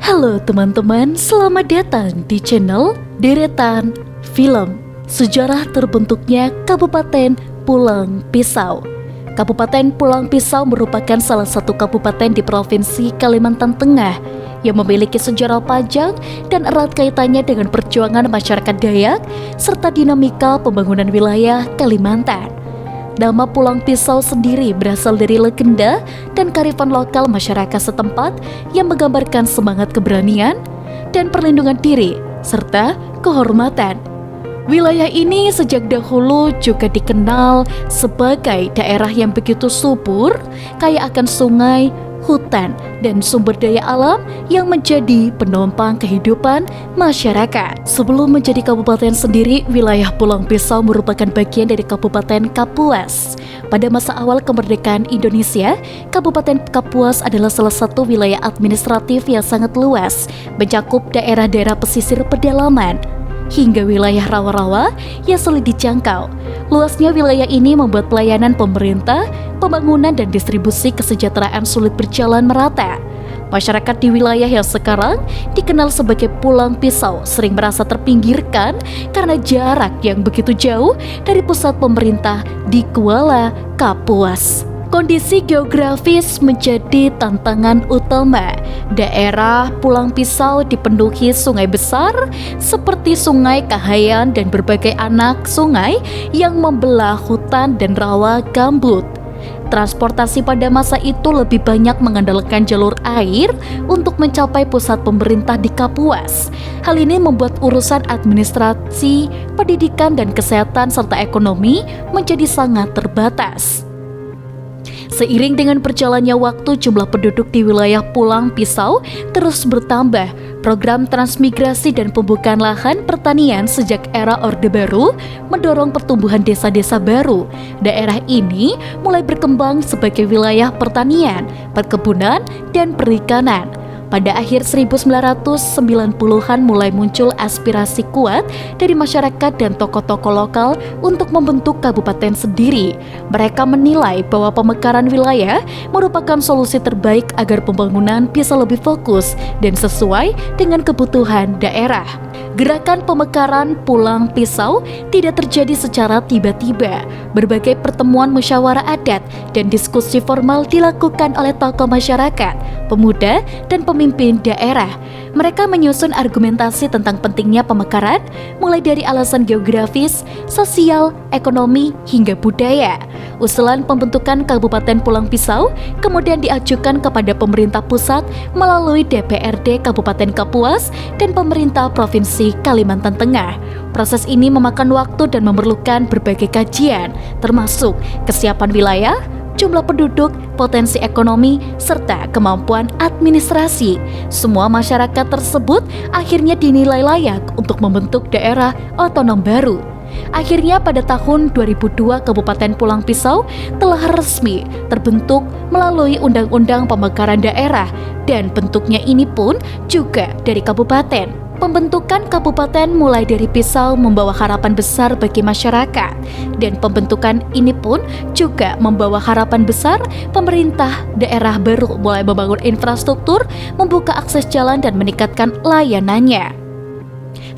Halo teman-teman, selamat datang di channel Deretan Film. Sejarah terbentuknya Kabupaten Pulang Pisau. Kabupaten Pulang Pisau merupakan salah satu kabupaten di Provinsi Kalimantan Tengah yang memiliki sejarah panjang dan erat kaitannya dengan perjuangan masyarakat Dayak serta dinamika pembangunan wilayah Kalimantan. Nama Pulang Pisau sendiri berasal dari legenda dan kearifan lokal masyarakat setempat yang menggambarkan semangat keberanian dan perlindungan diri serta kehormatan. Wilayah ini sejak dahulu juga dikenal sebagai daerah yang begitu subur, kaya akan sungai, hutan, dan sumber daya alam yang menjadi penopang kehidupan masyarakat. Sebelum menjadi kabupaten sendiri, wilayah Pulang Pisau merupakan bagian dari Kabupaten Kapuas. Pada masa awal kemerdekaan Indonesia, Kabupaten Kapuas adalah salah satu wilayah administratif yang sangat luas, mencakup daerah-daerah pesisir pedalaman hingga wilayah rawa-rawa yang sulit dijangkau. Luasnya wilayah ini membuat pelayanan pemerintah, pembangunan dan distribusi kesejahteraan sulit berjalan merata. Masyarakat di wilayah yang sekarang dikenal sebagai Pulang Pisau sering merasa terpinggirkan karena jarak yang begitu jauh dari pusat pemerintah di Kuala Kapuas. Kondisi geografis menjadi tantangan utama. Daerah Pulang Pisau dipenuhi sungai besar seperti Sungai Kahayan dan berbagai anak sungai yang membelah hutan dan rawa gambut. Transportasi pada masa itu lebih banyak mengandalkan jalur air untuk mencapai pusat pemerintah di Kapuas. Hal ini membuat urusan administrasi, pendidikan dan kesehatan serta ekonomi menjadi sangat terbatas. Seiring dengan berjalannya waktu, jumlah penduduk di wilayah Pulang Pisau terus bertambah. Program transmigrasi dan pembukaan lahan pertanian sejak era Orde Baru mendorong pertumbuhan desa-desa baru. Daerah ini mulai berkembang sebagai wilayah pertanian, perkebunan, dan perikanan. Pada akhir 1990-an mulai muncul aspirasi kuat dari masyarakat dan tokoh-tokoh lokal untuk membentuk kabupaten sendiri. Mereka menilai bahwa pemekaran wilayah merupakan solusi terbaik agar pembangunan bisa lebih fokus dan sesuai dengan kebutuhan daerah. Gerakan pemekaran Pulang Pisau tidak terjadi secara tiba-tiba. Berbagai pertemuan musyawarah adat dan diskusi formal dilakukan oleh tokoh masyarakat, pemuda, dan pemimpin daerah. Mereka menyusun argumentasi tentang pentingnya pemekaran, mulai dari alasan geografis, sosial, ekonomi, hingga budaya. Usulan pembentukan Kabupaten Pulang Pisau kemudian diajukan kepada pemerintah pusat melalui DPRD Kabupaten Kapuas dan pemerintah Provinsi Kalimantan Tengah. Proses ini memakan waktu dan memerlukan berbagai kajian, termasuk kesiapan wilayah, jumlah penduduk, potensi ekonomi, serta kemampuan administrasi. Semua masyarakat tersebut akhirnya dinilai layak untuk membentuk daerah otonom baru. Akhirnya pada tahun 2002 Kabupaten Pulang Pisau telah resmi terbentuk melalui Undang-Undang Pemekaran Daerah dan bentuknya ini pun juga dari kabupaten. Pembentukan kabupaten mulai dari Pisau membawa harapan besar bagi masyarakat, dan pembentukan ini pun juga membawa harapan besar pemerintah daerah baru mulai membangun infrastruktur, membuka akses jalan dan meningkatkan layanannya.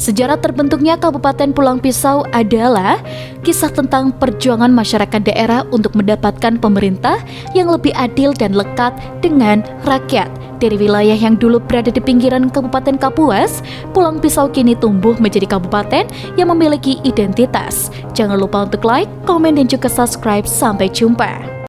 Sejarah terbentuknya Kabupaten Pulang Pisau adalah kisah tentang perjuangan masyarakat daerah untuk mendapatkan pemerintah yang lebih adil dan lekat dengan rakyat. Dari wilayah yang dulu berada di pinggiran Kabupaten Kapuas, Pulang Pisau kini tumbuh menjadi kabupaten yang memiliki identitas. Jangan lupa untuk like, komen, dan juga subscribe. Sampai jumpa.